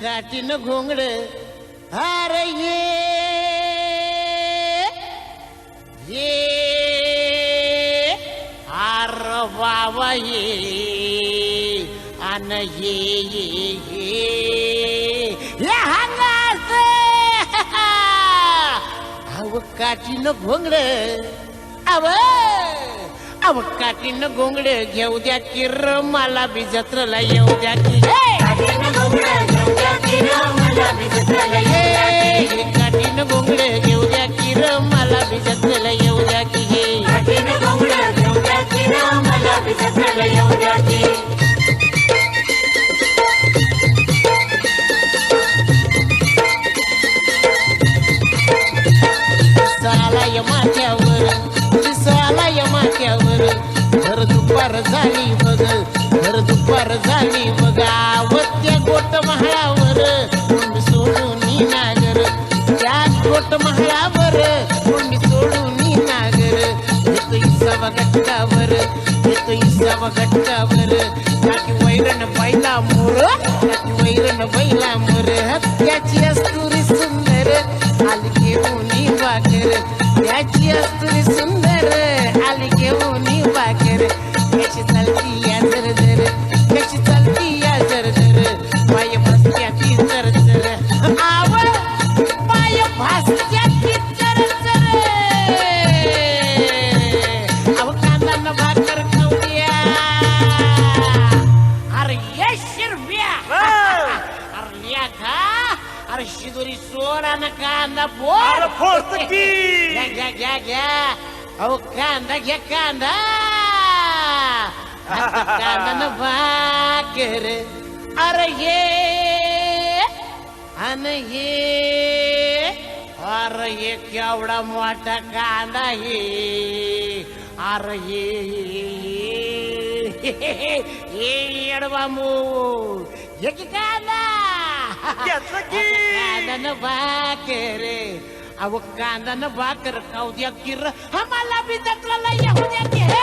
काठीन घोंगड अरे ये आर बाबा ये अन ये हंगास अव काठीन घोंगड अव काठीन घोंगड घेऊ द्या किर मला बी जत्रला येऊ द्या की काठीन घोंगड घेऊ द्या किर मला बी जत्रला येऊ द्या की सालाय माथ्यावर सालाय माथ्यावर भर दुपार झाली बघ भर दुपार झाली बघा त्या गोट महाळावर कोणी सोडून नागर त्या गोट महाळावर कोणी सोडून नागर येतो इसावा गटकावर येतो इसावा गटकावर त्याची वैरण बैला मोर त्याची वैरण बैला मोर त्याची अस्तुरी सुंदर आली घेऊन वाकर त्याची अस्तुरी सुंदर आली घेऊन वाकर कशी चालती या जर जर कशी चालती या जर जर पाय भासत्या ती जर जर आव पाय भासत्या ती जर जर अव कांदा न भाकर खाऊया अरे ये शिरव्या अरे लिया खा अरे शिदोरी सोडा न कांदा अरे फोडतो की. घ्या घ्या अहो कांदा घ्या कांदा कांदा न भाकर अरे ये अरे ये केवढा मोठा कांदा हे अरे ये येडबामू ये की कांदा कांदा न भाकर अहो कांदा न भाकर खाऊ द्या किर आम्हाला बी जत्राला येऊ द्या की हे